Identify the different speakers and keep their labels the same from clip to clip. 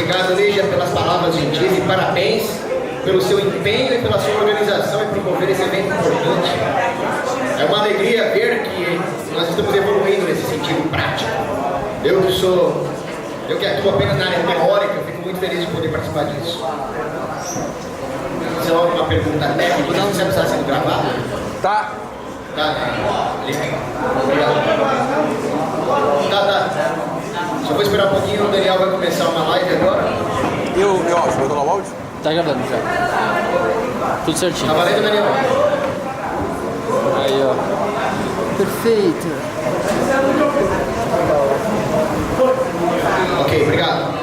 Speaker 1: obrigado, Lígia, pelas palavras gentis e parabéns pelo seu empenho e pela sua organização em promover esse evento importante. É uma alegria ver que nós estamos evoluindo nesse sentido prático. Eu que atuo apenas na área teórica, fico muito feliz de poder participar disso. Se é uma pergunta técnica, não sabe se está sendo gravado?
Speaker 2: Tá.
Speaker 1: Tá. Obrigado. Tá. Só vou esperar um pouquinho, o Daniel vai começar uma live agora.
Speaker 2: E o meu áudio? Vai rolar o áudio?
Speaker 3: Tá gravando já. Tudo certinho.
Speaker 1: Tá valendo, Daniel?
Speaker 3: Aí, ó. Perfeito.
Speaker 1: Ok, obrigado.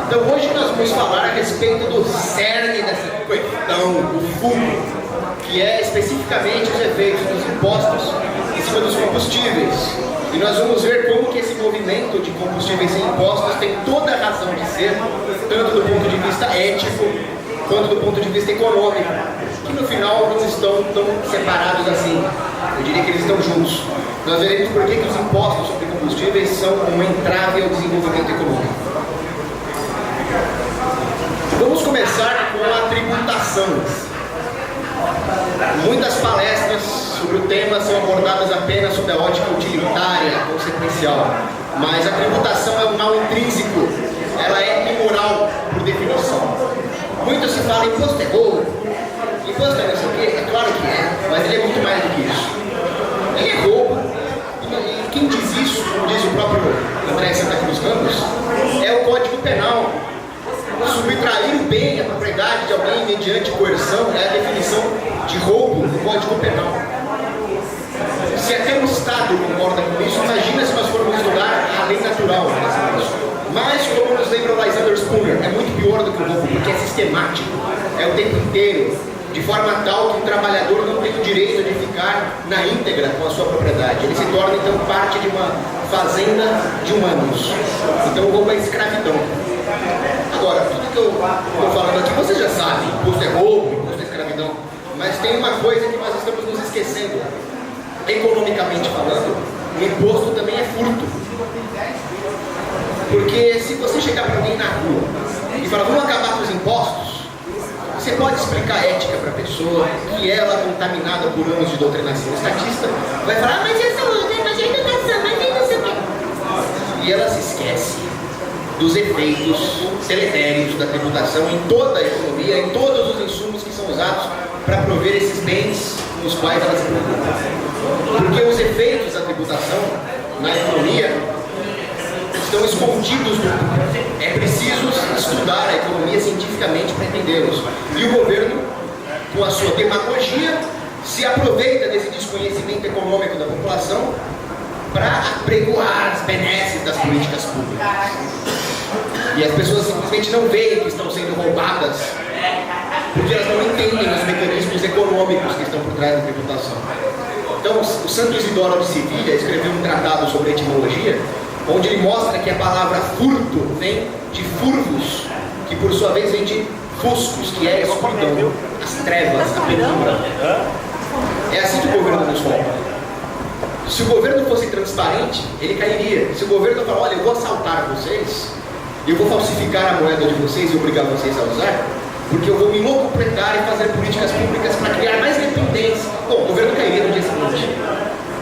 Speaker 1: Então hoje nós vamos falar a respeito do cerne dessa questão, o fundo, que é especificamente os efeitos dos impostos em cima dos combustíveis. E nós vamos ver como que esse movimento de combustíveis sem impostos tem toda a razão de ser, tanto do ponto de vista ético, quanto do ponto de vista econômico, que no final não estão tão separados assim. Eu diria que eles estão juntos. Nós veremos por que os impostos sobre combustíveis são um entrave ao desenvolvimento econômico. Vamos começar com a tributação. Muitas palestras sobre o tema são abordadas apenas sob a ótica utilitária, consequencial, mas a tributação é um mal intrínseco, ela é imoral por definição. Muito se fala imposto é roubo, imposto é não sei o quê, é claro que é, mas ele é muito mais do que isso. Ele é roubo, e quem diz isso, como diz o próprio André Santa Cruz Campos, é o Código Penal. Subtrair o bem, a propriedade de alguém mediante coerção é a definição de roubo no Código Penal. Se até o Estado concorda com isso, imagina se nós formos estudar a lei natural. Mas, como nos lembra o Lysander Spooner, é muito pior do que o roubo, porque é sistemático, é o tempo inteiro, de forma tal que o trabalhador não tem o direito de ficar na íntegra com a sua propriedade. Ele se torna, então, parte de uma fazenda de humanos. Então, o roubo é escravidão. Agora, tudo que eu estou falando aqui, você já sabe, imposto é roubo, imposto é escravidão, mas tem uma coisa que nós estamos nos esquecendo. Economicamente falando, o imposto também é furto. Porque se você chegar para alguém na rua e falar, vamos acabar com os impostos, você pode explicar ética para a pessoa, que ela, contaminada por anos de doutrinação estatista, vai falar, mas é saúde, mas é educação, mas é não sei o quê. E ela se esquece dos efeitos deletérios da tributação em toda a economia, em todos os insumos que são usados para prover esses bens nos quais elas se preocupam. Porque os efeitos da tributação na economia estão escondidos do público. É preciso estudar a economia cientificamente para entendê-los. E o governo, com a sua demagogia, se aproveita desse desconhecimento econômico da população para apregoar as benesses das políticas públicas. E as pessoas simplesmente não veem que estão sendo roubadas, porque elas não entendem os mecanismos econômicos que estão por trás da tributação. Então, o Santo Isidoro de Sevilha escreveu um tratado sobre etimologia, onde ele mostra que a palavra furto vem de furvus, que por sua vez vem de fuscos, que é a escuridão, as trevas, a penumbra. É assim que o governo nos rouba. Se o governo fosse transparente, ele cairia. Se o governo falar, olha, eu vou assaltar vocês, eu vou falsificar a moeda de vocês e obrigar vocês a usar, porque eu vou me locupletar e fazer políticas públicas para criar mais dependência. Bom, o governo cairia no dia seguinte.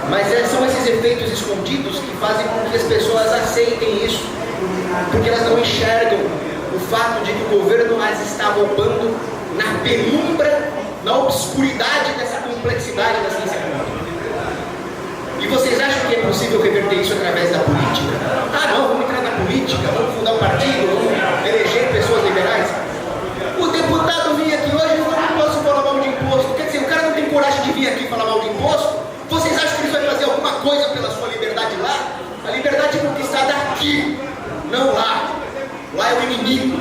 Speaker 1: Mas são esses efeitos escondidos que fazem com que as pessoas aceitem isso, porque elas não enxergam o fato de que o governo as está roubando na penumbra, na obscuridade dessa complexidade da ciência econômica. E vocês acham que é possível reverter isso através da política? Ah, não, vamos entrar na política, vamos fundar um partido, vamos eleger pessoas liberais. O deputado vinha aqui hoje e falou, não posso falar mal de imposto. Quer dizer, o cara não tem coragem de vir aqui falar mal de imposto? Vocês acham que ele vai fazer alguma coisa pela sua liberdade lá? A liberdade é conquistada aqui, não lá. Lá é o inimigo.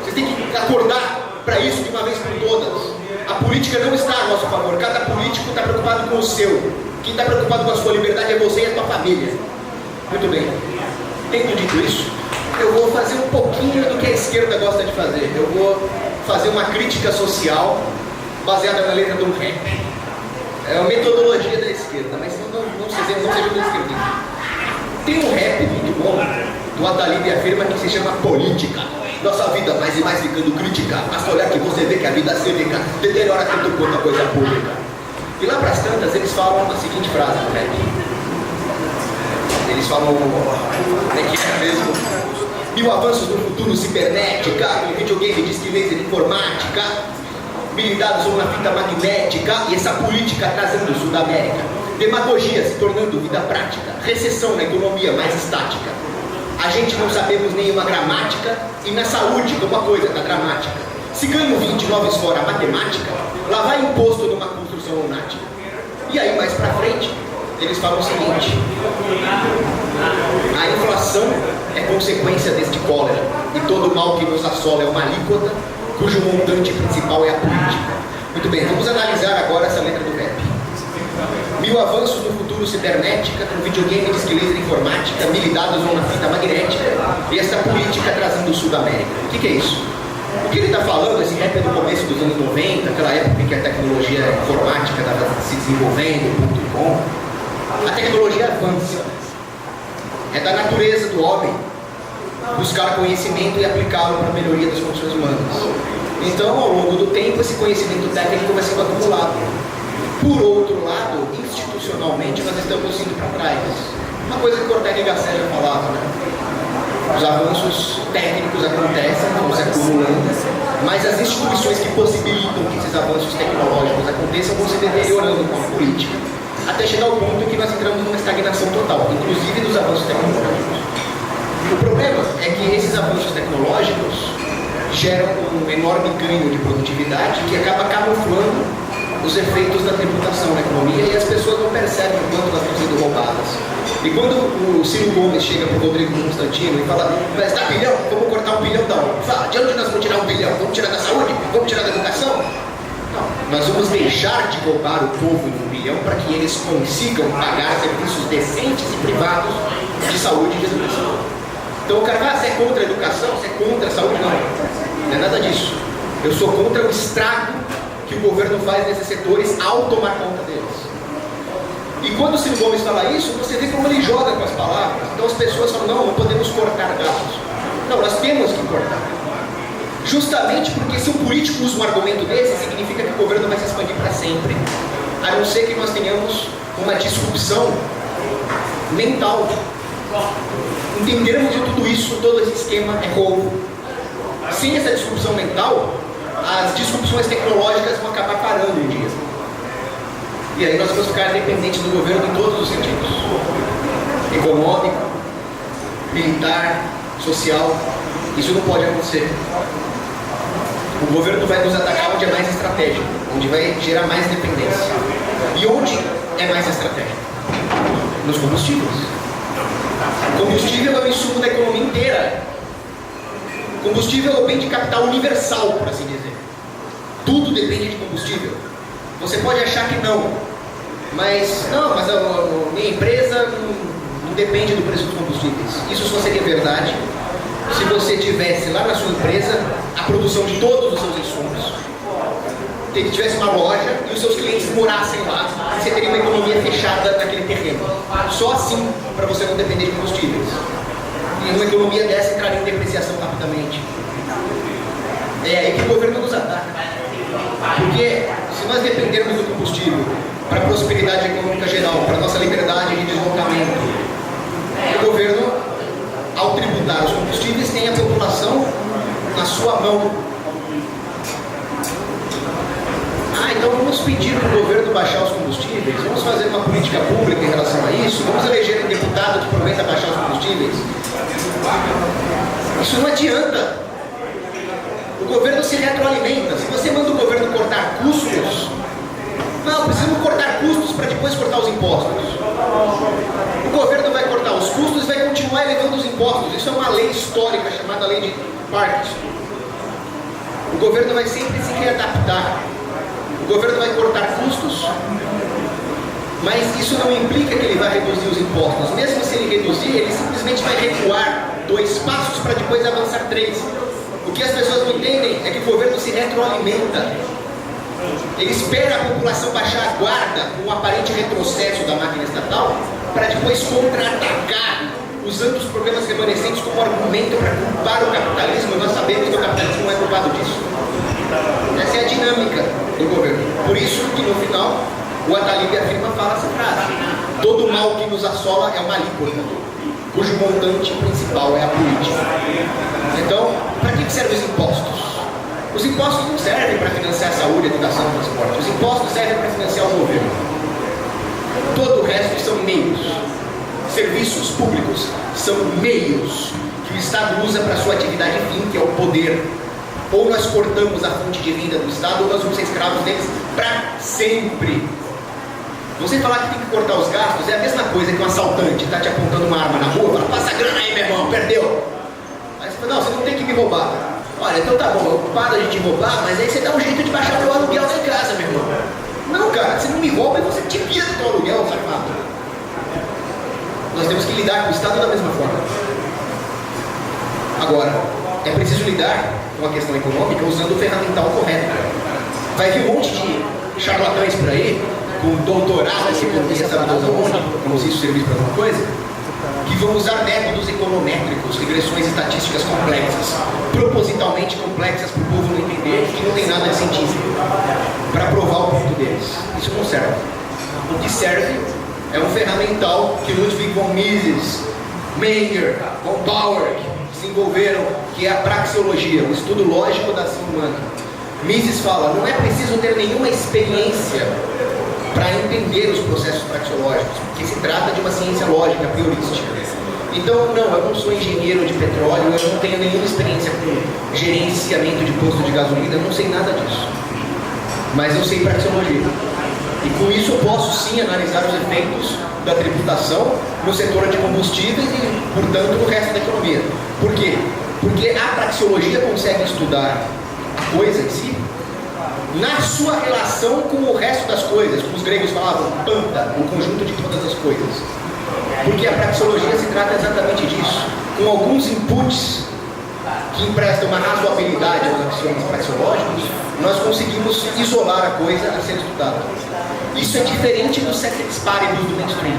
Speaker 1: Vocês têm que acordar para isso de uma vez por todas. A política não está a nosso favor. Cada político está preocupado com o seu. Quem está preocupado com a sua liberdade é você e a sua família. Muito bem. Tendo dito isso, eu vou fazer um pouquinho do que a esquerda gosta de fazer. Eu vou fazer uma crítica social baseada na letra de um rap. É uma metodologia da esquerda, mas não seja da esquerda. Tem um rap muito bom do Talib afirma que se chama política. Nossa vida mais e mais ficando crítica. Basta olhar que você vê que a vida cívica deteriora tanto quanto a coisa pública. E lá pras tantas eles falam a seguinte frase no rap. Eles falam, que é mesmo? 1000 avanços no futuro cibernética, com videogame, disque laser, informática, habilidades ou na fita magnética, e essa política trazendo o Sul da América. Demagogia se tornando vida prática, recessão na economia mais estática. A gente não sabemos nenhuma gramática, e na saúde uma coisa tá dramática. Se ganho 29 fora a matemática, lá vai imposto numa construção lunática. E aí mais pra frente, eles falam o seguinte: a inflação é consequência deste cólera, e todo mal que nos assola é uma alíquota, cujo montante principal é a política. Muito bem, vamos analisar agora essa letra do rap. 1000 avanços no futuro cibernética, com videogame, disque laser, informática, 1000 dados ou na fita magnética, e essa política trazendo o Sul da América. O que é isso? O que ele está falando, esse rap é do começo dos anos 90, aquela época em que a tecnologia informática estava se desenvolvendo, .com. A tecnologia avança. É da natureza do homem buscar conhecimento e aplicá-lo para a melhoria das condições humanas. Então, ao longo do tempo, esse conhecimento técnico vai sendo acumulado. Por outro lado, institucionalmente, nós estamos indo para trás. Uma coisa que Ortega y Gasset já falava, né? Os avanços técnicos acontecem, vão se acumulando, mas as instituições que possibilitam que esses avanços tecnológicos aconteçam vão se deteriorando com a política, até chegar ao ponto em que nós entramos numa estagnação total, inclusive dos avanços tecnológicos. O problema é que esses avanços tecnológicos geram um enorme ganho de produtividade que acaba camuflando os efeitos da tributação na economia, e as pessoas não percebem o quanto elas estão sendo roubadas. E quando o Ciro Gomes chega para o Rodrigo Constantino e fala: mas dá bilhão, vamos cortar 1 bilhão da onde? Fala, de onde nós vamos tirar 1 bilhão? Vamos tirar da saúde? Vamos tirar da educação? Não, nós vamos deixar de roubar o povo de 1 bilhão para que eles consigam pagar serviços decentes e privados de saúde e de educação. Então o cara, você é contra a educação, você é contra a saúde? Não é nada disso. Eu sou contra o estrago que o governo faz nesses setores ao tomar conta deles. E quando o Ciro Gomes fala isso, você vê como ele joga com as palavras. Então as pessoas falam: não podemos cortar gastos. Não, nós temos que cortar. Justamente porque se um político usa um argumento desse, significa que o governo vai se expandir para sempre, a não ser que nós tenhamos uma disrupção mental. Entendermos de tudo isso, todo esse esquema é roubo. Sem essa disrupção mental, as disrupções tecnológicas vão acabar parando um dia. E aí nós vamos ficar dependentes do governo em todos os sentidos: econômico, militar, social. Isso não pode acontecer. O governo vai nos atacar onde é mais estratégico, onde vai gerar mais dependência. E onde é mais estratégico? Nos combustíveis. O combustível é o insumo da economia inteira. O combustível é o bem de capital universal, por assim dizer. Tudo depende de combustível. Você pode achar que não, mas a minha empresa não depende do preço dos combustíveis. Isso só seria verdade se você tivesse lá na sua empresa a produção de todos os seus insumos, que tivesse uma loja e os seus clientes morassem lá, e você teria uma economia fechada naquele terreno. Só assim, para você não depender de combustíveis. E uma economia dessa entraria em depreciação rapidamente. É aí que o governo nos ataca. Porque se nós dependermos do combustível para a prosperidade econômica geral, para a nossa liberdade de deslocamento, o governo, ao tributar os combustíveis, tem a população na sua mão. Então vamos pedir para o governo baixar os combustíveis, vamos fazer uma política pública em relação a isso, vamos eleger um deputado que prometa baixar os combustíveis. Isso não adianta. O governo se retroalimenta. Se você manda o governo cortar custos, não, precisamos cortar custos para depois cortar os impostos. O governo vai cortar os custos e vai continuar elevando os impostos. Isso é uma lei histórica chamada lei de Parkinson. O governo vai sempre se readaptar. O governo vai cortar custos, mas isso não implica que ele vai reduzir os impostos. Mesmo se ele reduzir, ele simplesmente vai recuar 2 passos para depois avançar 3. O que as pessoas não entendem é que o governo se retroalimenta. Ele espera a população baixar a guarda com um aparente retrocesso da máquina estatal para depois contra-atacar usando os problemas remanescentes como argumento para culpar o capitalismo, nós sabemos que o capitalismo não é culpado disso. Essa é a dinâmica do governo. Por isso que no final o Atalib fala essa frase: todo mal que nos assola é uma alíquota, cujo montante principal é a política. Então, para que servem os impostos? Os impostos não servem para financiar a saúde, a educação e o transporte. Os impostos servem para financiar o governo. Todo o resto são meios. Serviços públicos são meios que o Estado usa para sua atividade fim, que é o poder. Ou nós cortamos a fonte de renda do Estado, ou nós vamos ser escravos deles para sempre. Você falar que tem que cortar os gastos é a mesma coisa que um assaltante está te apontando uma arma na rua, fala: passa a grana aí, meu irmão, perdeu. Aí você fala: não, você não tem que me roubar. Olha, então tá bom, eu paro de te roubar, mas aí você dá um jeito de baixar o aluguel lá em casa, meu irmão. Não, cara, você não me rouba e você te pisa do teu aluguel, safado. Nós temos que lidar com o Estado da mesma forma. Agora, é preciso lidar com a questão econômica usando o ferramental correto. Vai vir um monte de charlatães por aí, com doutorado em economia, sabe Deus aonde, como se isso servisse para alguma coisa, que vão usar métodos econométricos, regressões estatísticas complexas, propositalmente complexas para o povo não entender, que não tem nada de científico, para provar o ponto deles. Isso não serve. O que serve é um ferramental que Ludwig von Mises, Menger, von Bauer desenvolveram, que é a praxeologia, o estudo lógico da ação humana. Mises fala: não é preciso ter nenhuma experiência para entender os processos praxeológicos, porque se trata de uma ciência lógica, priorística. Então, não, eu não sou engenheiro de petróleo, eu não tenho nenhuma experiência com gerenciamento de posto de gasolina, eu não sei nada disso. Mas eu sei praxeologia. E com isso eu posso sim analisar os efeitos da tributação no setor de combustíveis e, portanto, no resto da economia. Por quê? Porque a praxeologia consegue estudar a coisa em si na sua relação com o resto das coisas, como os gregos falavam, panta, o conjunto de todas as coisas. Porque a praxeologia se trata exatamente disso, com alguns inputs que emprestam uma razoabilidade aos axiomas praxeológicos, nós conseguimos isolar a coisa a ser estudada. Isso é diferente do ceteris paribus do mainstream.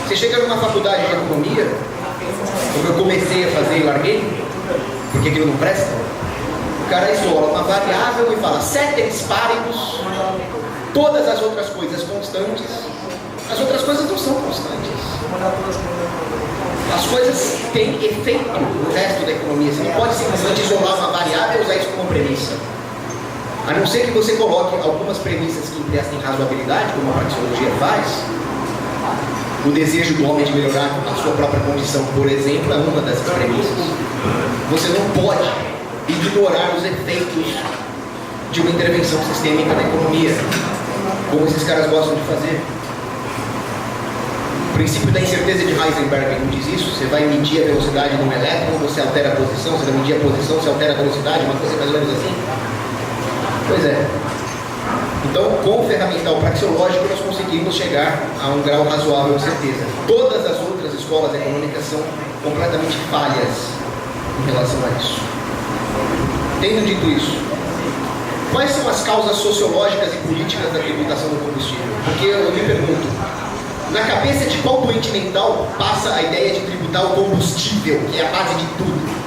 Speaker 1: Você chega numa faculdade de economia, como eu comecei a fazer e larguei, porque aquilo não presta, o cara isola uma variável e fala ceteris paribus, todas as outras coisas constantes. As outras coisas não são constantes. As coisas têm efeito no resto da economia. Você não pode simplesmente isolar uma variável e usar isso como premissa. A não ser que você coloque algumas premissas que emprestem razoabilidade, como a praxeologia faz. O desejo do homem de melhorar a sua própria condição, por exemplo, é uma dessas premissas. Você não pode ignorar os efeitos de uma intervenção sistêmica na economia, como esses caras gostam de fazer. O princípio da incerteza de Heisenberg não diz isso. Você vai medir a velocidade de um elétron, você altera a posição, você vai medir a posição, você altera a velocidade, uma coisa mais ou menos assim. Pois é. Então, com o ferramental praxeológico, nós conseguimos chegar a um grau razoável de certeza. Todas as outras escolas econômicas são completamente falhas em relação a isso. Tendo dito isso, quais são as causas sociológicas e políticas da tributação do combustível? Porque eu me pergunto, na cabeça de qual doente mental passa a ideia de tributar o combustível, que é a base de tudo?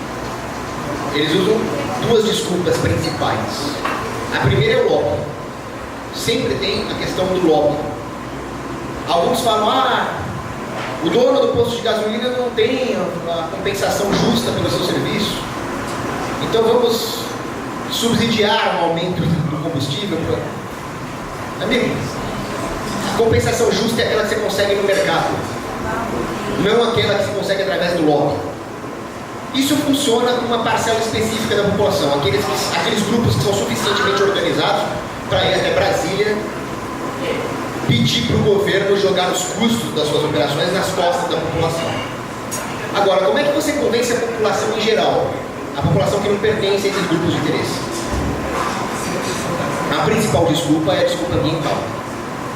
Speaker 1: Eles usam duas desculpas principais. A primeira é o lobby. Sempre tem a questão do lobby. Alguns falam: o dono do posto de gasolina não tem a compensação justa pelo seu serviço, então vamos subsidiar um aumento do combustível. Amigo, a compensação justa é aquela que você consegue no mercado, não aquela que você consegue através do lobby. Isso funciona com uma parcela específica da população, aqueles grupos que são suficientemente organizados para ir até Brasília, pedir para o governo jogar os custos das suas operações nas costas da população. Agora, como é que você convence a população em geral? A população que não pertence a esses grupos de interesse. A principal desculpa é a desculpa ambiental.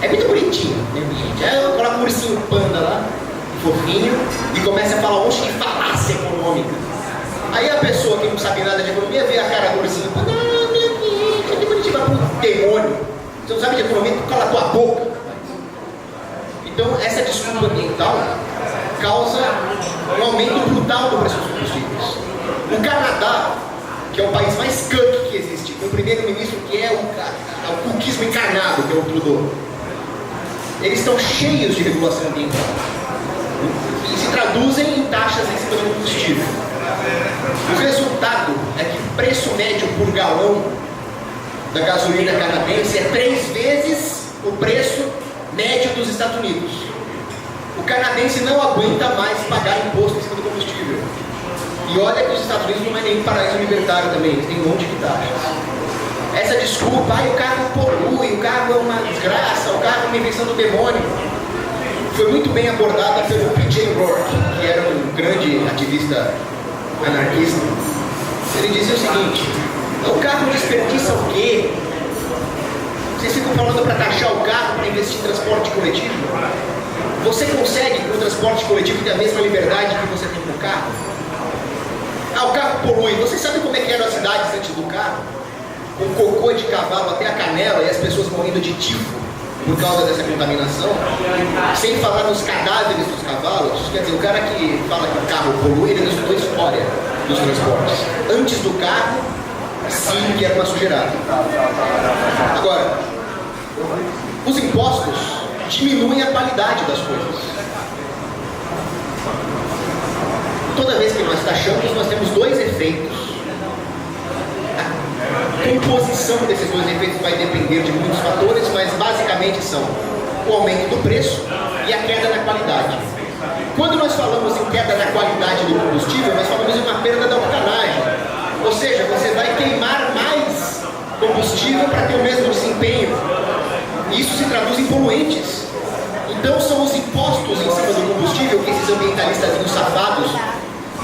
Speaker 1: É muito bonitinho, né, gente? Eu coloco um ursinho panda lá, fofinho, e começa a falar um monte de falácia econômica. Aí a pessoa que não sabe nada de economia vê a cara do ursinho panda: meu Deus, que bonitinho, vai pro demônio. Você não sabe de economia, tu cala a tua boca. Então, essa desculpa ambiental causa um aumento brutal do preço dos combustíveis. O Canadá, que é o país mais skunk que existe, com o primeiro-ministro que é o cuquismo encarnado, que é o Trudeau, eles estão cheios de regulação ambiental e se traduzem em taxas em cima do combustível. O resultado é que o preço médio por galão da gasolina canadense é 3 vezes o preço médio dos Estados Unidos. O canadense não aguenta mais pagar imposto em cima do combustível. E olha que os Estados Unidos não é nenhum paraíso libertário também, eles têm um monte de taxas. Essa desculpa, o carro polui, o carro é uma desgraça, o carro é uma invenção do demônio, foi muito bem abordada pelo P.J. Rourke, que era um grande ativista anarquista. Ele dizia o seguinte: o carro desperdiça o quê? Vocês ficam falando para taxar o carro, para investir em transporte coletivo? Você consegue com o transporte coletivo ter a mesma liberdade que você tem com o carro? O carro polui. Você sabe como é que eram as cidades antes do carro? Com cocô de cavalo até a canela e as pessoas morrendo de tifo por causa dessa contaminação, sem falar nos cadáveres dos cavalos. Quer dizer, o cara que fala que o carro polui, ele não estudou história dos transportes. Antes do carro, sim, que era uma sujeirada. Agora, os impostos diminuem a qualidade das coisas. Toda vez que nós taxamos, nós temos 2 efeitos. A composição desses 2 efeitos vai depender de muitos fatores, mas basicamente são o aumento do preço e a queda na qualidade. Quando nós falamos em queda na qualidade do combustível, nós falamos em uma perda da octanagem. Ou seja, você vai queimar mais combustível para ter o mesmo desempenho. E isso se traduz em poluentes. Então são os impostos em cima do combustível que esses ambientalistas safados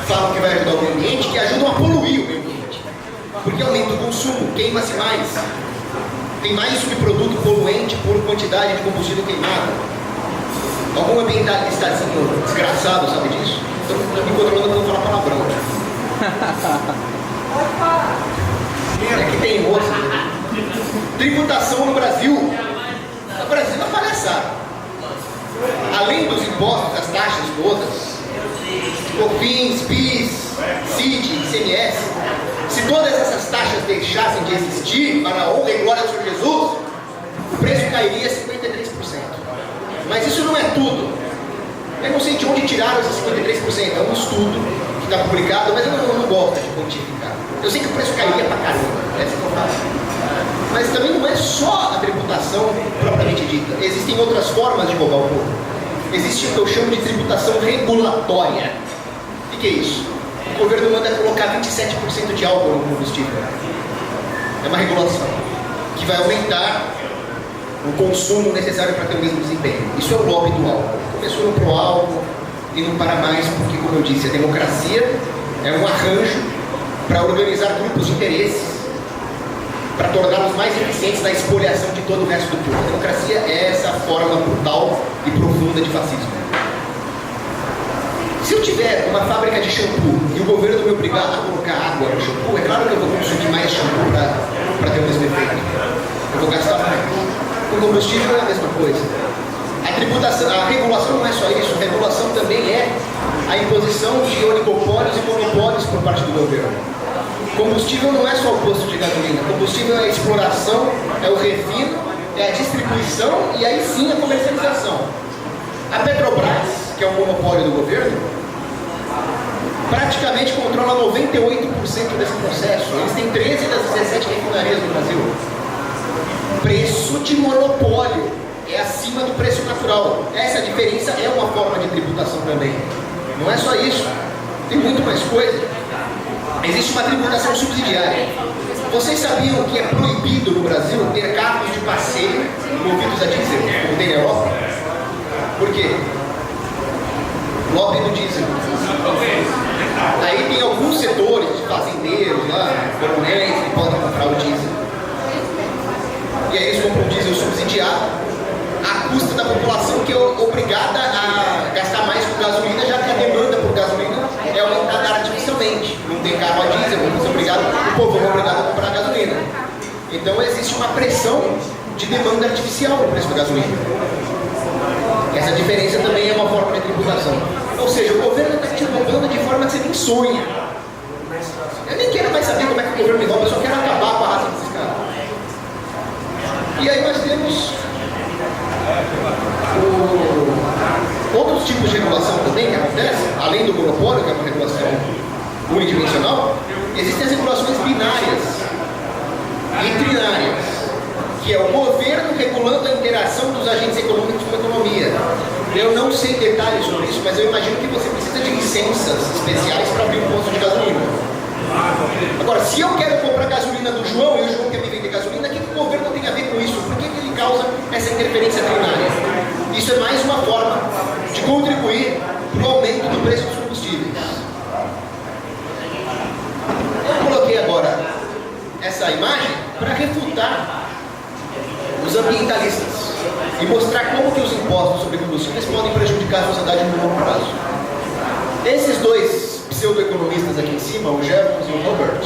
Speaker 1: falam que vai ajudar o meio ambiente, que ajudam a poluir o meio ambiente. Porque aumenta o consumo, queima-se mais. Tem mais subproduto poluente por quantidade de combustível queimado. Algum ambientalistazinho desgraçado sabe disso? Então estou me controlando para não falar palavrão. É que tem moça. Tributação no Brasil. No Brasil é uma palhaçada. Além dos impostos, das taxas todas, COFINS, PIS, CID, ICMS, se todas essas taxas deixassem de existir para a honra e glória do Senhor Jesus, o preço cairia 53%. Mas isso não é tudo. Eu não sei de onde tiraram esses 53%. É um estudo que está publicado, mas eu não gosto de quantificar. Eu sei que o preço cairia pra caramba, essa que eu faço. Mas também não é só a tributação propriamente dita. Existem outras formas de roubar o povo. Existe o que eu chamo de tributação regulatória. O que é isso? O governo manda colocar 27% de álcool no combustível. É uma regulação que vai aumentar o consumo necessário para ter o mesmo desempenho. Isso é o lobby do álcool. Começou no pró-álcool e não para mais, porque, como eu disse, a democracia é um arranjo para organizar grupos de interesses, para torná-los mais eficientes na espoliação de todo o resto do povo. A democracia é essa forma brutal e profunda de fascismo. Se eu tiver uma fábrica de shampoo e o governo me obrigar a colocar água no shampoo, é claro que eu vou consumir mais shampoo para ter o mesmo efeito. Eu vou gastar mais. O combustível é a mesma coisa. A tributação, a regulação não é só isso. A regulação também é a imposição de oligopólios e monopólios por parte do governo. Combustível não é só o posto de gasolina. Combustível é a exploração, é o refino, é a distribuição e aí sim a comercialização. A Petrobras, que é o monopólio do governo, praticamente controla 98% desse processo. Eles têm 13 das 17 refinarias no Brasil. Preço de monopólio é acima do preço natural. Essa diferença é uma forma de tributação também. Não é só isso, tem muito mais coisa. Existe uma tributação subsidiária. Vocês sabiam que é proibido no Brasil ter carros de passeio movidos a diesel, como tem na Europa? Por quê? Lobby do diesel. Aí tem alguns setores, fazendeiros lá, coronéis, que podem comprar o diesel. E aí eles compram o diesel subsidiado à custa da população, que é obrigada a gastar mais com gasolina, já que a demanda por gasolina é aumentada artificialmente. Não tem carro a diesel, o povo é obrigado a comprar gasolina. Então existe uma pressão de demanda artificial no preço da gasolina. Essa diferença também é uma forma de tributação. Ou seja, o governo está te roubando de forma que você nem sonha. Eu nem quero mais saber como é que o governo me rouba, eu só quero acabar com a raça desses caras. E aí nós temos outros tipos de regulação também que acontecem, além do monopólio, que é uma regulação unidimensional, existem as regulações binárias e trinárias, que é o governo regulando a interação dos agentes econômicos com a economia. Eu não sei detalhes sobre isso, mas eu imagino que você precisa de licenças especiais para abrir um posto de gasolina. Agora, se eu quero comprar gasolina do João e o João quer me vender gasolina, o que o governo tem a ver com isso? Por que ele causa essa interferência trinária? Isso é mais uma forma de contribuir para o aumento do preço dos combustíveis. Eu coloquei agora essa imagem para refutar os ambientalistas e mostrar como que os impostos sobre combustíveis podem prejudicar a sociedade no longo prazo. Esses dois pseudo-economistas aqui em cima, o Jevons e o Robert,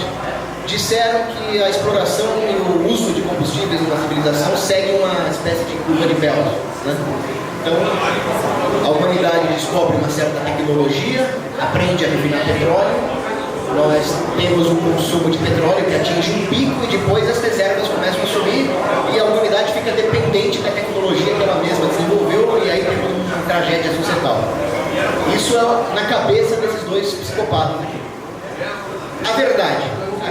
Speaker 1: disseram que a exploração e o uso de combustíveis numa civilização segue uma espécie de curva de Bell, né? Então, a humanidade descobre uma certa tecnologia, aprende a refinar petróleo, nós temos um consumo de petróleo que atinge um pico e depois as reservas começam a subir e a humanidade fica dependente da tecnologia que ela mesma desenvolveu e aí tem uma tragédia societal. Isso é na cabeça desses dois psicopatas aqui. A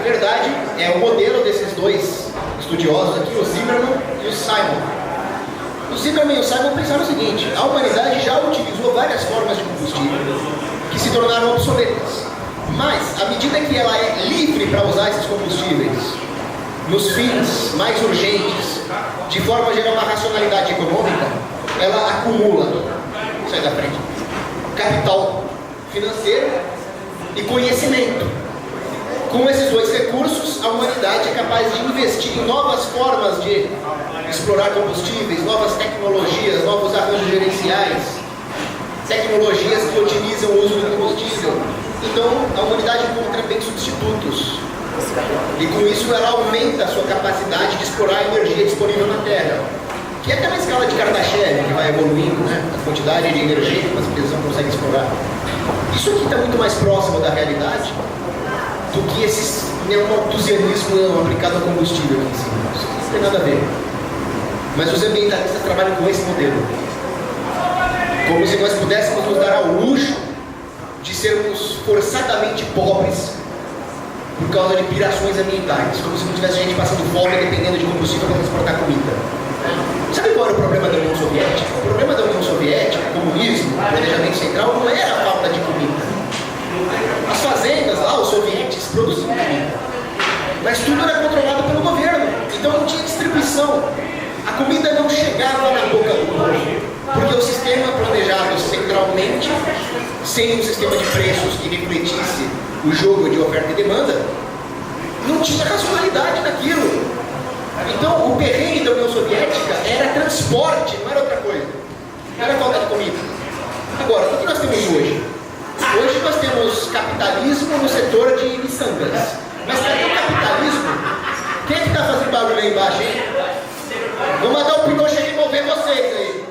Speaker 1: verdade é o modelo desses dois estudiosos aqui, o Zimmermann e o Simon. O Zimmermann e o Simon pensaram o seguinte: a humanidade já utilizou várias formas de combustível que se tornaram obsoletas. Mas, à medida que ela é livre para usar esses combustíveis nos fins mais urgentes, de forma a gerar uma racionalidade econômica, ela acumula, sai da frente, capital financeiro e conhecimento. Com esses dois recursos, a humanidade é capaz de investir em novas formas de explorar combustíveis, novas tecnologias, novos arranjos gerenciais, tecnologias que otimizam o uso do combustível. Então, a humanidade encontra bem substitutos. E com isso ela aumenta a sua capacidade de explorar a energia disponível na Terra. Que é aquela escala de Kardashev que vai evoluindo, né? A quantidade de energia que uma civilização consegue explorar. Isso aqui está muito mais próximo da realidade do que esse neomalthusianismo aplicado ao combustível aqui em cima. Isso não tem nada a ver. Mas os ambientalistas trabalham com esse modelo. Como se nós pudéssemos nos dar ao luxo de sermos forçadamente pobres por causa de pirações ambientais, como se não tivesse gente passando fome dependendo de combustível para transportar comida. Sabe qual era o problema da União Soviética? O problema da União Soviética, o comunismo, o planejamento central, não era a falta de comida. As fazendas lá, os sovietes, produziam comida, mas tudo era controlado pelo governo, então não tinha distribuição. A comida não chegava na boca do povo, porque o sistema planejado centralmente, sem um sistema de preços que refletisse o jogo de oferta e demanda, não tinha racionalidade naquilo. Então o perrengue da União Soviética era transporte, não era outra coisa, não era falta de comida. Agora, o que nós temos hoje? Hoje nós temos capitalismo no setor de miçangas. Mas cadê o capitalismo? Quem é que está fazendo barulho aí embaixo, hein? Vou mandar o Pinochet remover vocês aí.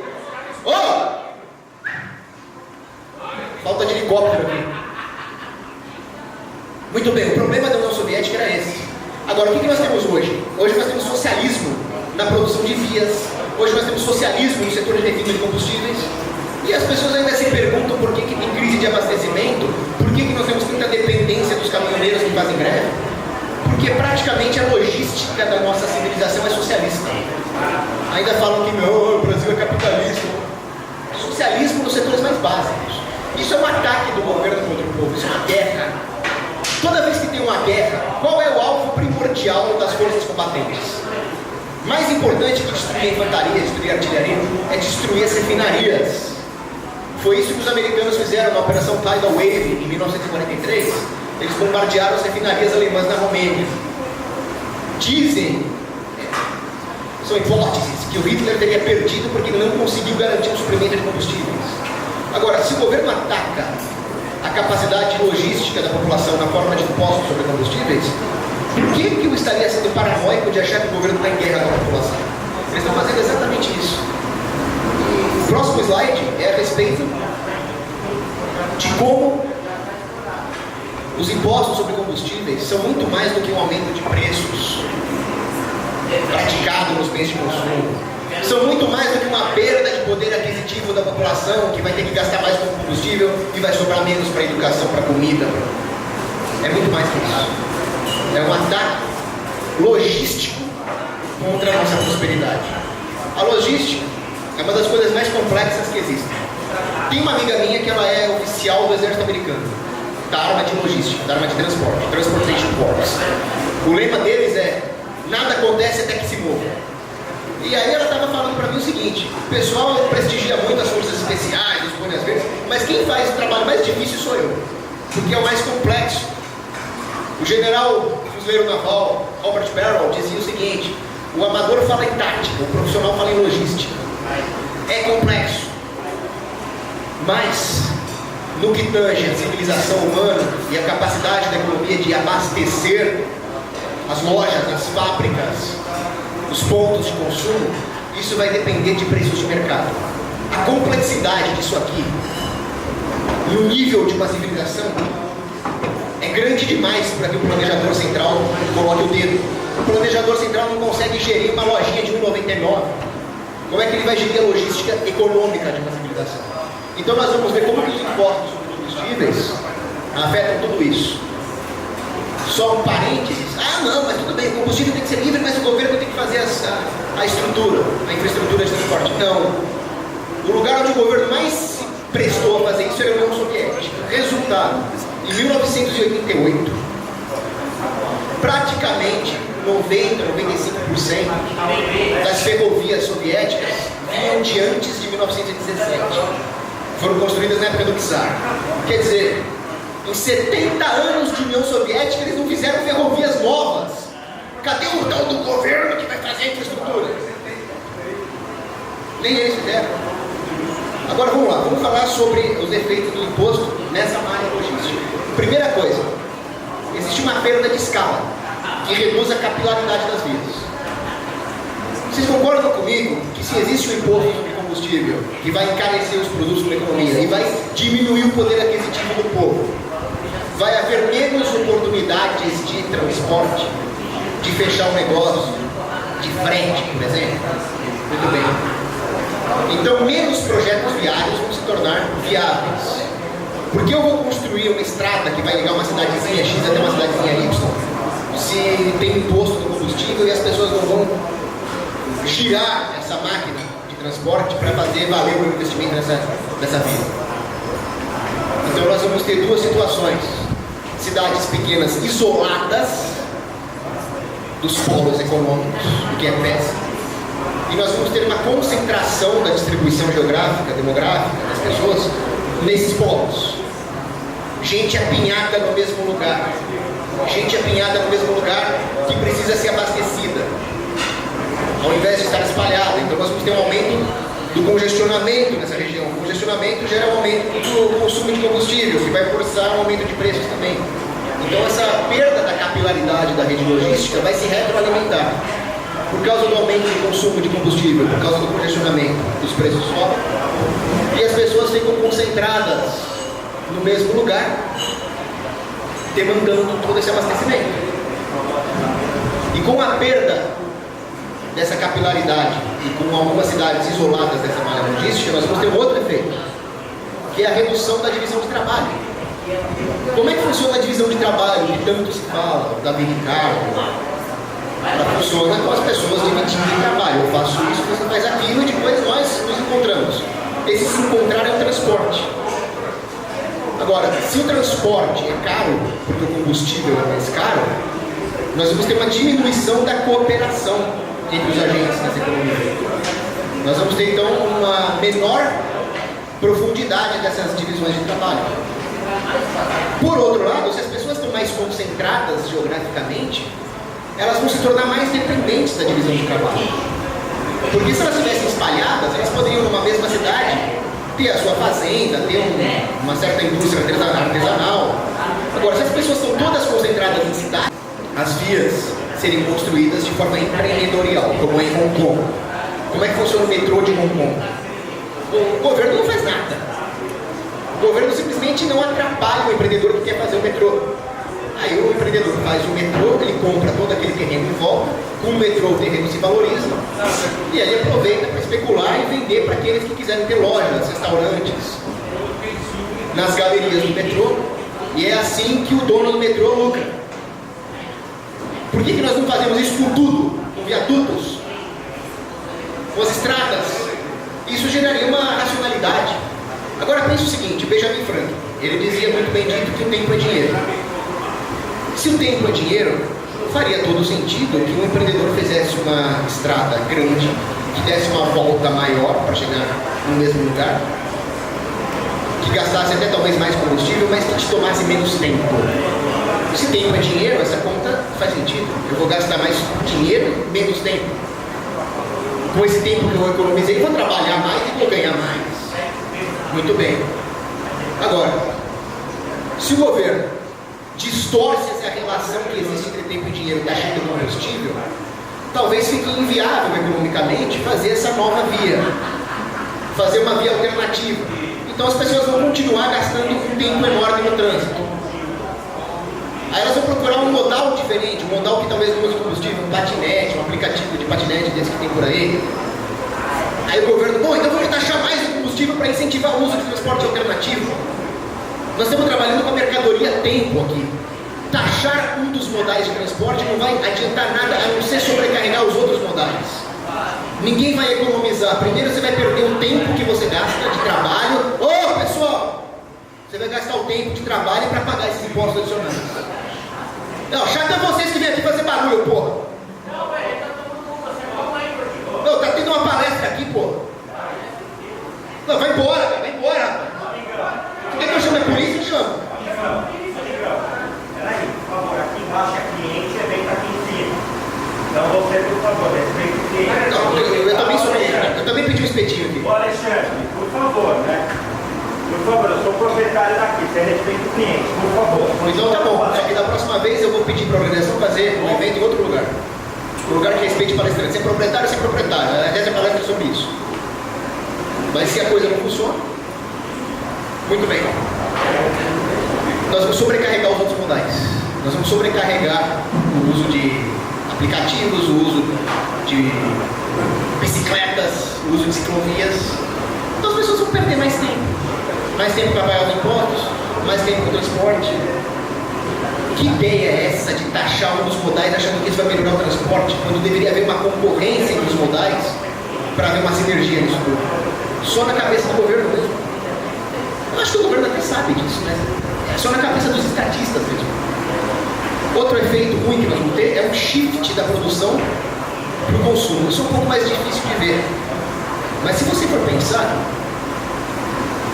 Speaker 1: Falta de helicóptero aqui. Muito bem, o problema da União Soviética era esse. Agora, o que nós temos hoje? Hoje nós temos socialismo na produção de vias. Hoje nós temos socialismo no setor de refino de combustíveis. E as pessoas ainda se perguntam por que tem crise de abastecimento, por que nós temos tanta dependência dos caminhoneiros que fazem greve. Porque praticamente a logística da nossa civilização é socialista. Ainda falam que não, o Brasil é capitalista. Socialismo nos setores mais básicos. Isso é um ataque do governo contra o povo, isso é uma guerra. Toda vez que tem uma guerra, qual é o alvo primordial das forças combatentes? Mais importante que destruir a infantaria, destruir a artilharia, é destruir as refinarias. Foi isso que os americanos fizeram na Operação Tidal Wave, em 1943. Eles bombardearam as refinarias alemãs na Romênia. Dizem, são hipóteses, que o Hitler teria perdido porque ele não conseguiu garantir o suprimento de combustíveis. Agora, se o governo ataca a capacidade logística da população na forma de impostos sobre combustíveis, por que eu estaria sendo paranoico de achar que o governo está em guerra com a população? Eles estão fazendo exatamente isso. O próximo slide é a respeito como os impostos sobre combustíveis são muito mais do que um aumento de preços praticado nos bens de consumo. São muito mais do que uma perda de poder aquisitivo da população, que vai ter que gastar mais com combustível e vai sobrar menos para educação, para comida. É muito mais que isso. É um ataque logístico contra a nossa prosperidade. A logística é uma das coisas mais complexas que existem. Tem uma amiga minha que ela é oficial do exército americano, da arma de logística, da arma de transporte, Transportation Corps. O lema deles é: nada acontece até que se mova. E aí ela estava falando para mim o seguinte: o pessoal prestigia muito as forças especiais, os boinas verdes, mas quem faz o trabalho mais difícil sou eu, porque é o mais complexo. O general fuzileiro naval Robert Barrow dizia o seguinte: o amador fala em tática, o profissional fala em logística. É complexo, mas no que tange a civilização humana e a capacidade da economia de abastecer as lojas, as fábricas, os pontos de consumo, isso vai depender de preços de mercado. A complexidade disso aqui, no nível de uma civilização, é grande demais para que o planejador central coloque o dedo. O planejador central não consegue gerir uma lojinha de 1,99. Como é que ele vai gerir a logística econômica de uma civilização? Então nós vamos ver como que os impostos sobre combustíveis afetam tudo isso. Só um parênteses: ah não, mas tudo bem, o combustível tem que ser livre, mas o governo tem que fazer a estrutura, a infraestrutura de transporte. Não. O lugar onde o governo mais se prestou a fazer isso era a União Soviética. Resultado: em 1988, praticamente 90-95% das ferrovias soviéticas vinham de antes de 1917. Foram construídas na época do Czar. Quer dizer, em 70 anos de União Soviética, eles não fizeram ferrovias novas. Cadê o tal do governo que vai fazer a infraestrutura? Nem eles fizeram. Agora vamos lá, vamos falar sobre os efeitos do imposto nessa malha logística. Primeira coisa: existe uma perda de escala que reduz a capilaridade das vias. Vocês concordam comigo que se existe um imposto sobre combustível que vai encarecer os produtos da economia e vai diminuir o poder aquisitivo do povo, vai haver menos oportunidades de transporte, de fechar um negócio, de frete, por exemplo? Muito bem. Então, menos projetos viários vão se tornar viáveis. Porque eu vou construir uma estrada que vai ligar uma cidadezinha X até uma cidadezinha Y, se tem imposto no combustível e as pessoas não vão girar essa máquina de transporte para fazer valer o investimento nessa via. Então nós vamos ter duas situações: cidades pequenas isoladas dos polos econômicos, o que é péssimo, e nós vamos ter uma concentração da distribuição geográfica, demográfica das pessoas nesses polos. Gente apinhada no mesmo lugar, gente apinhada no mesmo lugar que precisa ser abastecida, ao invés de estar espalhada. Então nós vamos ter um aumento do congestionamento nessa região. O congestionamento gera um aumento do consumo de combustível, que vai forçar um aumento de preços também. Então essa perda da capilaridade da rede logística vai se retroalimentar. Por causa do aumento de consumo de combustível, por causa do congestionamento, os preços sobem e as pessoas ficam concentradas no mesmo lugar, demandando todo esse abastecimento. E com a perda dessa capilaridade e com algumas cidades isoladas dessa malha logística, nós vamos ter um outro efeito, que é a redução da divisão de trabalho. Como é que funciona a divisão de trabalho que tanto se fala, o Davi Ricardo? Ela funciona com as pessoas dividindo o trabalho. Eu faço isso, você faz aquilo e depois nós nos encontramos. Esse se encontrar é o transporte. Agora, se o transporte é caro, porque o combustível é mais caro, nós vamos ter uma diminuição da cooperação entre os agentes dessa economia. Nós vamos ter então uma menor profundidade dessas divisões de trabalho. Por outro lado, se as pessoas estão mais concentradas geograficamente, elas vão se tornar mais dependentes da divisão de trabalho. Porque se elas estivessem espalhadas, elas poderiam numa mesma cidade ter a sua fazenda, ter uma certa indústria artesanal. Agora, se as pessoas estão todas concentradas em cidades, as vias serem construídas de forma empreendedorial, como é em Hong Kong. Como é que funciona o metrô de Hong Kong? O governo não faz nada. O governo simplesmente não atrapalhe o empreendedor que quer fazer o metrô. Aí o empreendedor faz o metrô, ele compra todo aquele terreno em volta, com o metrô o terreno se valoriza, e aí aproveita para especular e vender para aqueles que quiserem ter lojas, restaurantes, nas galerias do metrô, e é assim que o dono do metrô lucra. Por que nós não fazemos isso com tudo? Com viadutos, com as estradas? Isso geraria uma racionalidade. Agora pense o seguinte, Benjamin Franklin, ele dizia muito bem dito que o tempo é dinheiro. Se o tempo é dinheiro, faria todo sentido que um empreendedor fizesse uma estrada grande, que desse uma volta maior para chegar no mesmo lugar, que gastasse até talvez mais combustível, mas que te tomasse menos tempo. Se tempo é dinheiro, essa conta faz sentido. Eu vou gastar mais dinheiro, menos tempo. Com esse tempo que eu economizei, vou trabalhar mais e vou ganhar mais. Muito bem. Agora, se o governo distorce essa relação que existe entre tempo e dinheiro gastando combustível, talvez fique inviável economicamente fazer essa nova via, fazer uma via alternativa. Então as pessoas vão continuar gastando um tempo enorme no trânsito. Aí elas vão procurar um modal diferente, um modal que talvez não use combustível, um patinete, um aplicativo de patinete desse que tem por aí. Aí o governo, bom, então vamos taxar mais o combustível para incentivar o uso de transporte alternativo. Nós estamos trabalhando com a mercadoria tempo aqui. Taxar um dos modais de transporte não vai adiantar nada a não ser sobrecarregar os outros modais. Ninguém vai economizar. Primeiro você vai perder o tempo que você gasta de trabalho. Ô, pessoal! Você vai gastar o tempo de trabalho para pagar esses impostos adicionais. Não, chato é vocês que vêm aqui fazer barulho, porra.
Speaker 4: Não, velho, tá todo mundo, você fala aí, Gordinho.
Speaker 1: Não, tá tendo uma palestra aqui, porra. Não, vai embora, cara, vai embora, rapaz. Você quer que eu chame a polícia? Chama.
Speaker 4: Peraí, por favor, aqui embaixo é cliente, você vem aqui em cima. Então você, por favor, respeite o cliente.
Speaker 1: Não, eu também pedi um espetinho aqui.
Speaker 4: Ô Alexandre, por favor, né? Por favor, eu sou proprietário daqui, você respeita o cliente, por favor.
Speaker 1: Então tá bom, só que da próxima vez eu vou pedir para a organização fazer um evento em outro lugar. Um lugar que respeite palestrantes. Sem proprietário, sem proprietário. Aliás, a palestra é sobre isso. Mas se a coisa não funciona, muito bem. Nós vamos sobrecarregar os outros modais. Nós vamos sobrecarregar o uso de aplicativos, o uso de bicicletas, o uso de ciclovias. Então as pessoas vão perder mais tempo. Mais tempo para pagar os impostos, mais tempo para o transporte. Que ideia é essa de taxar um dos modais achando que isso vai melhorar o transporte, quando deveria haver uma concorrência entre os modais para haver uma sinergia nisso tudo? Só na cabeça do governo mesmo. Eu acho que o governo até sabe disso, né? É só na cabeça dos estatistas mesmo. Outro efeito ruim que nós vamos ter é um shift da produção para o consumo. Isso é um pouco mais difícil de ver. Mas se você for pensar,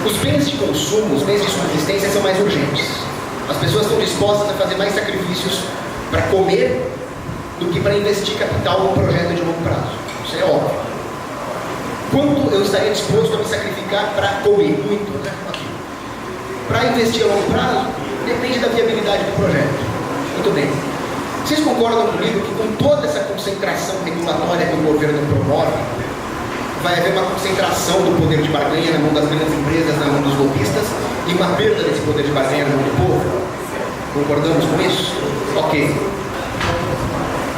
Speaker 1: os bens de consumo, os bens de subsistência são mais urgentes. As pessoas estão dispostas a fazer mais sacrifícios para comer do que para investir capital num projeto de longo prazo. Isso é óbvio. Quanto eu estaria disposto a me sacrificar para comer? Muito, né? Para investir a longo prazo, depende da viabilidade do projeto. Muito bem. Vocês concordam comigo que com toda essa concentração regulatória que o governo promove, vai haver uma concentração do poder de barganha na mão das grandes empresas, na mão dos lobistas, e uma perda desse poder de barganha na mão do povo? Concordamos com isso? Ok.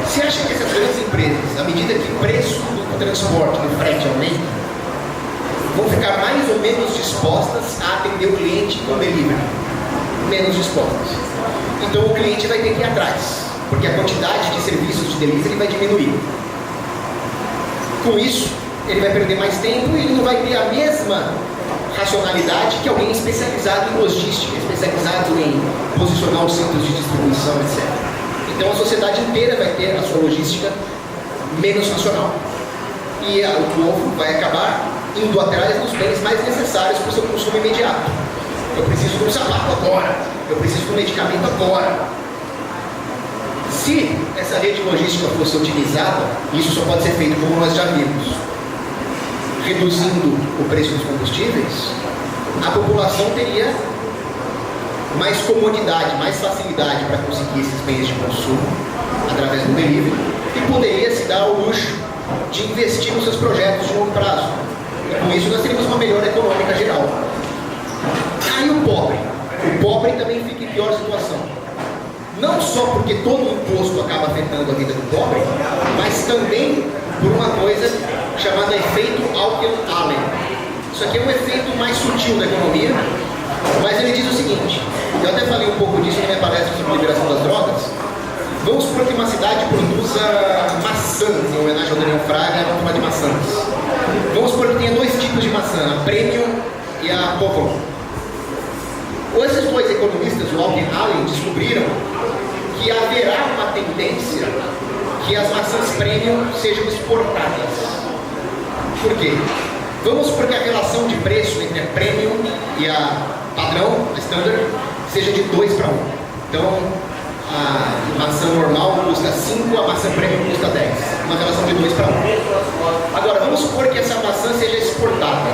Speaker 1: Você acha que essas grandes empresas, à medida que o preço do transporte, do frete aumenta, vão ficar mais ou menos dispostas a atender o cliente com delivery? Menos dispostas. Então o cliente vai ter que ir atrás, porque a quantidade de serviços de delivery vai diminuir. Com isso, ele vai perder mais tempo e ele não vai ter a mesma racionalidade que alguém especializado em logística, especializado em posicionar os centros de distribuição, etc. Então a sociedade inteira vai ter a sua logística menos racional. E o povo vai acabar indo atrás dos bens mais necessários para o seu consumo imediato. Eu preciso de um sapato agora, eu preciso de um medicamento agora. Se essa rede logística fosse otimizada, isso só pode ser feito como nós já vimos, reduzindo o preço dos combustíveis, a população teria mais comodidade, mais facilidade para conseguir esses bens de consumo através do delivery e poderia se dar ao luxo de investir nos seus projetos de longo prazo. E com isso nós teríamos uma melhora econômica geral. Aí o pobre, pior situação. Não só porque todo imposto acaba afetando a vida do pobre, mas também por uma coisa chamada efeito Allen. Isso aqui é um efeito mais sutil da economia, mas ele diz o seguinte, eu até falei um pouco disso na minha palestra sobre liberação das drogas. Vamos supor que uma cidade produza maçãs, em homenagem ao Daniel Fraga, vamos falar de maçãs. Vamos supor que tenha dois tipos de maçã, a Premium e a Poco. Esses dois economistas, o Alden e Allen, descobriram que haverá uma tendência que as maçãs Premium sejam exportadas. Por quê? Vamos supor que a relação de preço entre a Premium e a padrão, a Standard, seja de 2 para 1. Então, a maçã normal custa 5, a maçã Premium custa 10. Uma relação de 2 para 1. Agora, vamos supor que essa maçã seja exportada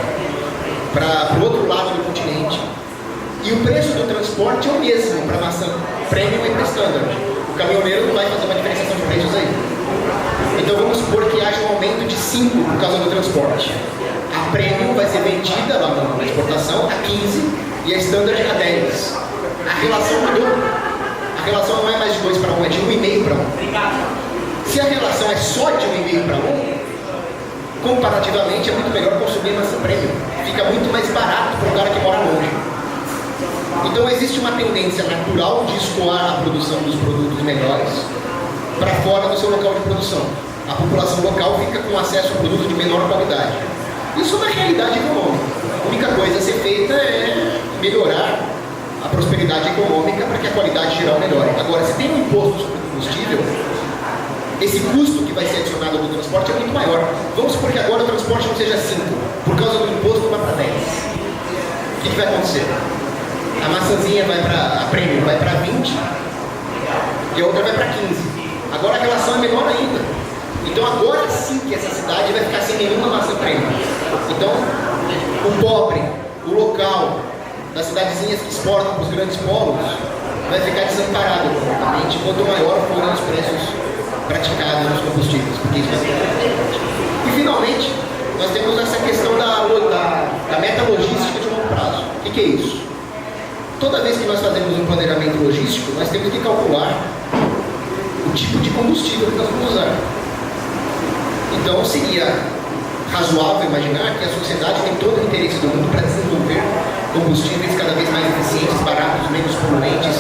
Speaker 1: para o outro lado do continente. E o preço do transporte é o mesmo para a maçã Premium e para Standard. O caminhoneiro não vai fazer uma diferenciação de preços aí. Então vamos supor que haja um aumento de 5 por causa do transporte. A Premium vai ser vendida lá na exportação a 15 e a Standard a 10. A relação mudou. A relação não é mais de 2 para 1, é de 1,5 para 1. Se a relação é só de 1,5 para 1, comparativamente é muito melhor consumir maçã Premium. Fica muito mais barato para o cara que mora longe. Então existe uma tendência natural de escoar a produção dos produtos melhores para fora do seu local de produção. A população local fica com acesso a produtos de menor qualidade. Isso é uma realidade econômica. A única coisa a ser feita é melhorar a prosperidade econômica para que a qualidade geral melhore. Agora, se tem um imposto sobre o combustível, esse custo que vai ser adicionado no transporte é muito maior. Vamos supor que agora o transporte não seja 5, por causa do imposto vai para 10. O que vai acontecer? A maçãzinha vai para a Premium, vai para 20 e a outra vai para 15. Agora a relação é menor ainda. Então agora sim que essa cidade vai ficar sem nenhuma maçã Premium. Então o pobre, o local das cidadezinhas que exportam para os grandes polos vai ficar desamparado economicamente quanto maior forem os preços praticados nos combustíveis. Porque isso é... E finalmente nós temos essa questão da meta logística de longo prazo. O que é isso? Toda vez que nós fazemos um planejamento logístico, nós temos que calcular o tipo de combustível que nós vamos usar. Então seria razoável imaginar que a sociedade tem todo o interesse do mundo para desenvolver combustíveis cada vez mais eficientes, baratos, menos poluentes,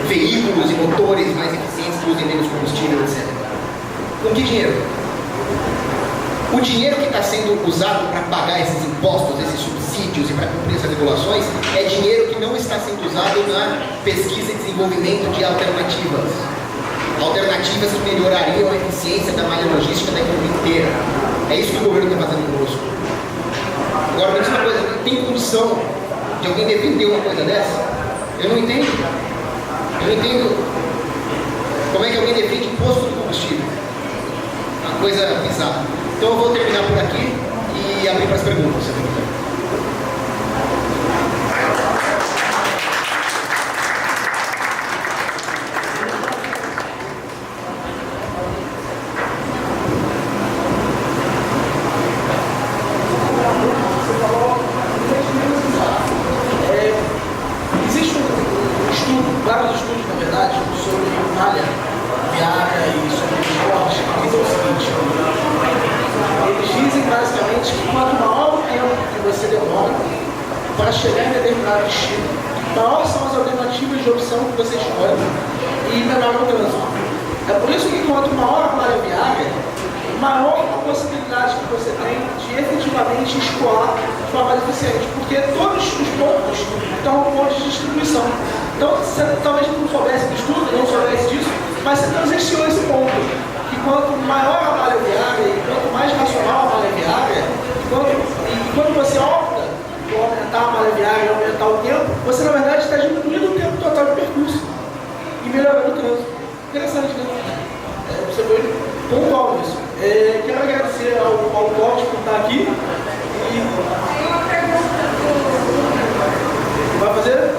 Speaker 1: veículos e motores mais eficientes que usem menos combustível, etc. Com que dinheiro? O dinheiro que está sendo usado para pagar esses impostos, esses subsídios e para cumprir essas regulações é dinheiro que não está sendo usado na pesquisa e desenvolvimento de alternativas. Alternativas que melhorariam a eficiência da malha logística da economia inteira. É isso que o governo está fazendo conosco. Agora, me diz uma coisa, tem condição de alguém defender uma coisa dessa? Eu não entendo. Eu não entendo como é que alguém defende imposto do combustível. Uma coisa bizarra. Então eu vou terminar por aqui e abrir para as perguntas.
Speaker 3: Existe um estudo, vários estudos na verdade, sobre malha viária e sobre esporte, que dizem o seguinte: eles dizem basicamente que quanto maior o tempo que você demora para chegar em determinado destino, maior são as alternativas de opção que você escolhe e menor o trânsito. É por isso que quanto maior a malha viária, maior a possibilidade que você tem de efetivamente escoar de forma mais eficiente, porque todos os pontos estão pontos de distribuição. Então, você talvez não soubesse do estudo, não soubesse disso, mas você transicionou esse ponto, que quanto maior a malha viária e quanto mais racional a malha viária, quando você opta por aumentar a malha viária e aumentar o tempo, você na verdade está diminuindo o tempo total de percurso e melhorando o trânsito. Interessante, né? Você foi pontual nisso. Quero agradecer ao Cláudio por estar aqui. Vai fazer?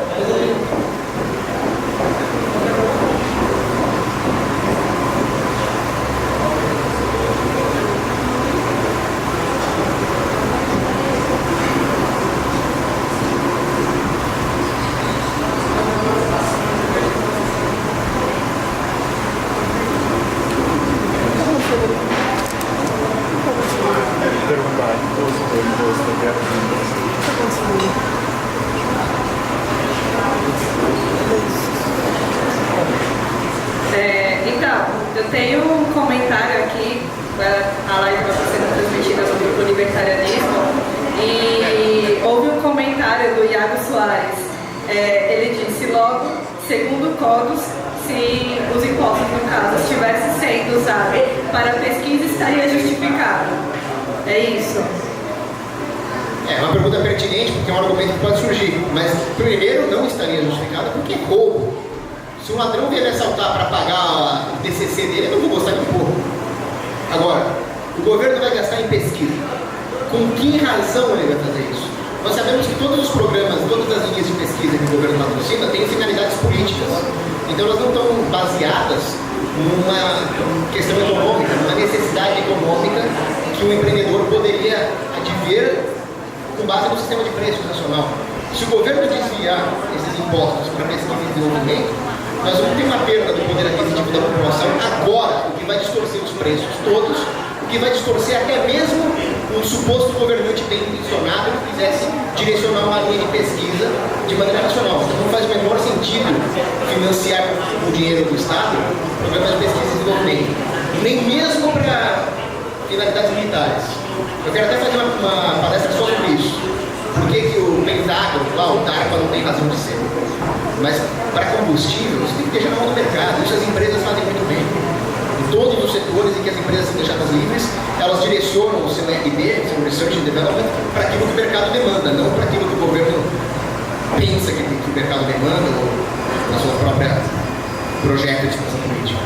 Speaker 5: Tem um comentário aqui, a live está sendo transmitida no grupo Libertarianismo, e houve um comentário do Iago Soares. Ele disse: logo, segundo o CODUS, se os impostos, no caso, estivessem sendo usados para pesquisa, estaria justificado. É isso.
Speaker 1: É uma pergunta pertinente, porque é um argumento que pode surgir. Mas, primeiro, não estaria justificado porque é roubo. Se um ladrão vier me assaltar para pagar o TCC dele, eu não vou gostar de pouco. Agora, o governo vai gastar em pesquisa. Com que razão ele vai fazer isso? Nós sabemos que todos os programas, todas as linhas de pesquisa que o governo patrocina têm finalidades políticas. Então elas não estão baseadas numa questão econômica, numa necessidade econômica que um empreendedor poderia advir com base no sistema de preços nacional. Se o governo desviar esses impostos para pesquisa e desenvolvimento, nós vamos ter uma perda do poder aquisitivo da população agora, o que vai distorcer os preços todos, o que vai distorcer até mesmo um suposto governante bem intencionado que quisesse direcionar uma linha de pesquisa de maneira nacional. Então não faz o menor sentido financiar com o dinheiro do Estado programas de pesquisa e desenvolvimento, nem mesmo para finalidades militares. Eu quero até fazer uma palestra só sobre isso. Por que o Pentágono, lá, o DARPA, não tem razão de ser? Mas para combustível, você tem que deixar na mão do mercado. Isso as empresas fazem muito bem. Em todos os setores em que as empresas são deixadas livres, elas direcionam o seu R&D, seu Research and Development, para aquilo que o mercado demanda, não para aquilo que o governo pensa que o mercado demanda, ou na sua própria projeto de expansão política.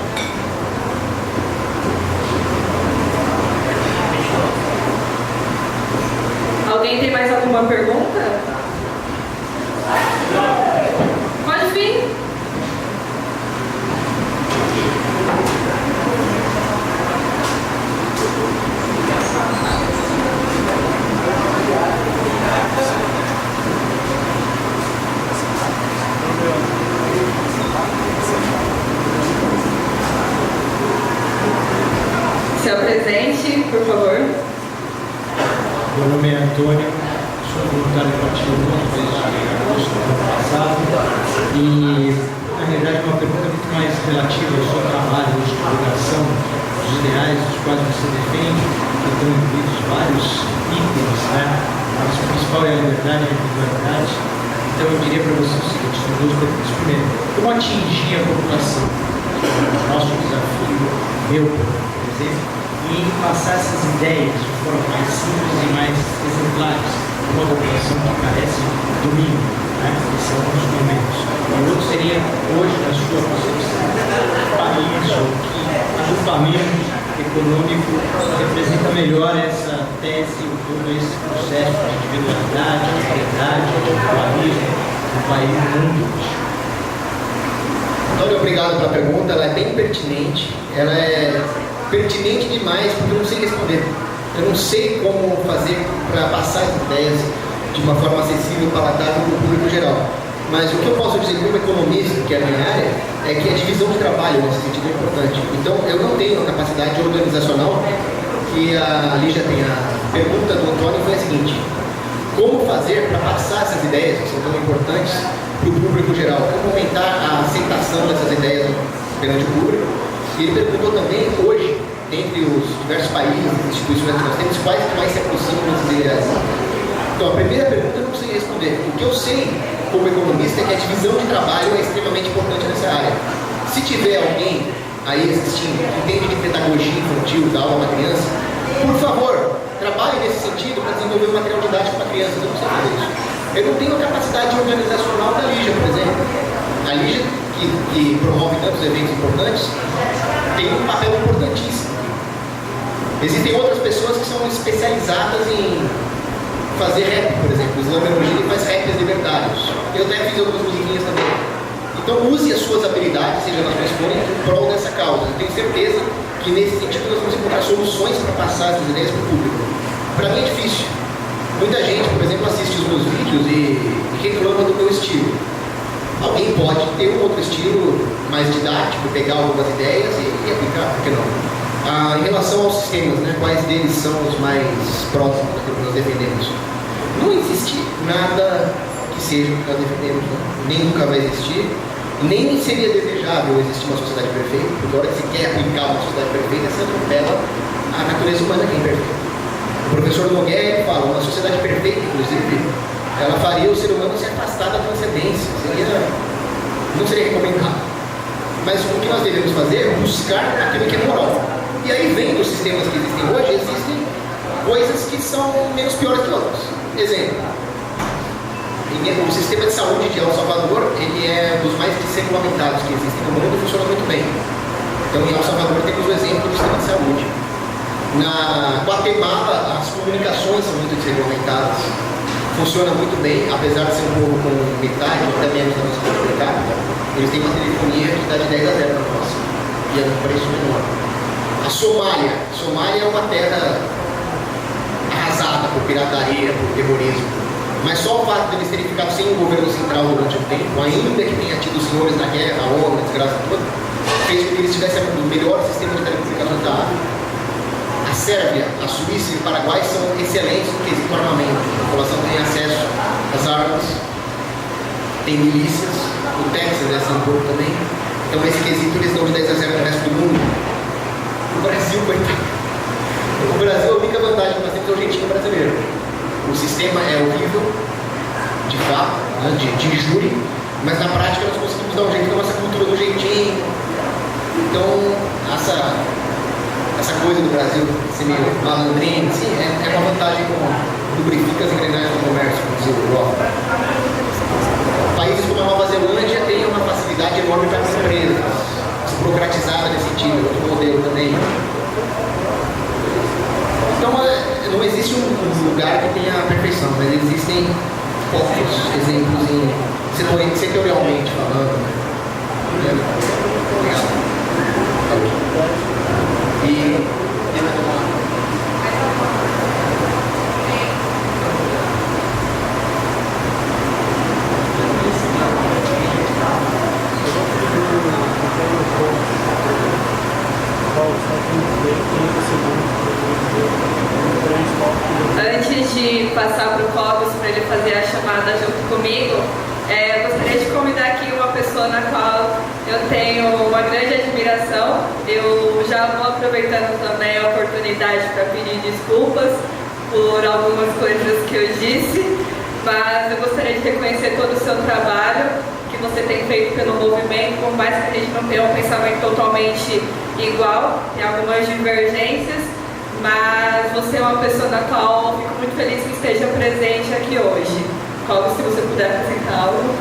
Speaker 5: Alguém tem mais alguma pergunta? Pode vir. Se apresente, por favor.
Speaker 6: Meu nome é Antônio, sou voluntário do Partido Novo desde agosto do ano passado e, na realidade, uma pergunta muito mais relativa ao seu trabalho de divulgação dos ideais dos quais você defende, que estão incluídos vários itens, né? Mas o principal é a liberdade e a individualidade. Então, eu diria para você o seguinte: são duas perguntas. Primeiro, como atingir a população? Nosso desafio, meu, por exemplo, e passar essas ideias de forma mais simples e mais exemplares para uma população que carece de domínio, né? Esses são alguns momentos. E o outro seria, hoje, na sua concepção, o país ou que agrupamento econômico representa melhor essa tese, todo esse processo de individualidade, de liberdade, de pluralismo do país e do mundo.
Speaker 1: Antônio, obrigado pela pergunta, ela é bem pertinente, ela é pertinente demais porque eu não sei responder. Eu não sei como fazer para passar as ideias de uma forma acessível e palatável para o público geral. Mas o que eu posso dizer como economista, que é a minha área, é que a divisão de trabalho nesse sentido é importante. Então, eu não tenho a capacidade organizacional que a Lígia tem. A pergunta do Antônio foi a seguinte: como fazer para passar essas ideias, que são tão importantes, para o público geral? Como aumentar a aceitação dessas ideias perante o público? E ele perguntou também, hoje, entre os diversos países, instituições que nós temos, quais que mais se aproximam dessas ideias. Então, a primeira pergunta eu não sei responder. O que eu sei, como economista, é que a divisão de trabalho é extremamente importante nessa área. Se tiver alguém aí assistindo que entende de pedagogia infantil, da aula para criança, por favor, trabalhe nesse sentido para desenvolver material didático para crianças. Eu não sei fazer isso. Eu não tenho a capacidade organizacional da Lígia, por exemplo. A Lígia, que promove tantos eventos importantes, tem um papel importantíssimo. Existem outras pessoas que são especializadas em fazer rap, por exemplo. O Islã Menologia faz raps libertários. Eu até fiz algumas musiquinhas também. Então use as suas habilidades, seja nas quais forem, em prol dessa causa. Eu tenho certeza que nesse sentido nós vamos encontrar soluções para passar essas ideias para o público. Para mim é difícil. Muita gente, por exemplo, assiste os meus vídeos e reclama do meu estilo. Alguém pode ter um outro estilo mais didático, pegar algumas ideias e aplicar, por que não? Em relação aos sistemas, né, quais deles são os mais próximos daquilo que nós defendemos? Não existe nada que seja o que nós defendemos, né? Nem nunca vai existir, nem seria desejável desejável existir uma sociedade perfeita, porque a hora que você quer aplicar uma sociedade perfeita, você atropela a natureza humana que é imperfeita. O professor Nogueira fala, uma sociedade perfeita, inclusive, ela faria o ser humano se afastar da transcendência, não seria recomendado. Mas o que nós devemos fazer é buscar aquilo que é moral. E aí, vendo os sistemas que existem hoje, existem coisas que são menos piores que outras. Exemplo, o sistema de saúde de El Salvador, ele é dos mais desregulamentados que existem no mundo e funciona muito bem. Então, em El Salvador temos o exemplo do sistema de saúde. Na Guatemala, as comunicações são muito desregulamentadas. Funciona muito bem, apesar de ser um povo com metade, ou até menos da nossa comunidade, eles têm uma telefonia que dá de 10 a 0 na nossa, e é um preço menor. A Somália é uma terra arrasada por pirataria, por terrorismo, mas só o fato de eles terem ficado sem o governo central durante um tempo, ainda que tenha tido senhores na guerra, a ONU, a desgraça toda, fez com que eles tivessem o melhor sistema de telecomunicações da África. A Sérvia, a Suíça e o Paraguai são excelentes no quesito armamento. A população tem acesso às armas, tem milícias, o Texas é assim um pouco também. Então, nesse quesito, eles dão de 10 a 0 no resto do mundo. O Brasil, coitado. O Brasil, a única vantagem que nós temos é o jeitinho brasileiro. O sistema é horrível, de fato, né, de injúria, mas na prática nós conseguimos dar um jeito na nossa cultura do jeitinho. Então, essa coisa do Brasil ser meio malandrinho, assim, é uma vantagem comum. Lubrifica as engrenagens do comércio, como diz o Europa. Países como a Nova Zelândia têm uma facilidade enorme para as empresas, burocratizada nesse sentido, outro modelo também. Então, não existe um lugar que tenha a perfeição, mas existem poucos exemplos setorialmente falando.
Speaker 5: Antes de passar para o Clóvis para ele fazer a chamada junto comigo, gostaria de convidar aqui uma pessoa na qual eu tenho uma grande admiração. Eu já vou aproveitando também a oportunidade para pedir desculpas por algumas coisas que eu disse, mas eu gostaria de reconhecer todo o seu trabalho que você tem feito pelo movimento, por mais que a gente não tenha um pensamento totalmente igual, tem algumas divergências, mas você é uma pessoa da qual eu fico muito feliz que esteja presente aqui hoje. Clóvis, se você puder apresentá-lo.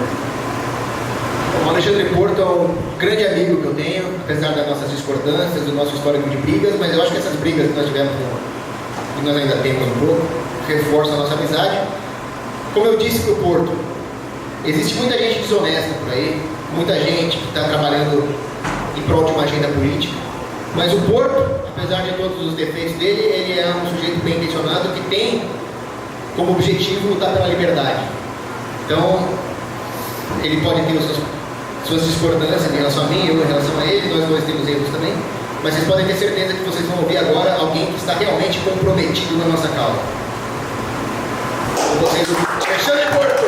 Speaker 1: O Alexandre Porto é um grande amigo que eu tenho, apesar das nossas discordâncias, do nosso histórico de brigas, mas eu acho que essas brigas que nós tivemos, e nós ainda temos um pouco, reforçam a nossa amizade. Como eu disse para o Porto, existe muita gente desonesta por aí, muita gente que está trabalhando em prol de uma agenda política, mas o Porto, apesar de todos os defeitos dele, ele é um sujeito bem intencionado que tem como objetivo lutar pela liberdade. Então, ele pode ter suas discordâncias em relação a mim, eu em relação a ele, nós dois temos erros também, mas vocês podem ter certeza que vocês vão ouvir agora alguém que está realmente comprometido na nossa causa. Com vocês, Alexandre Porto!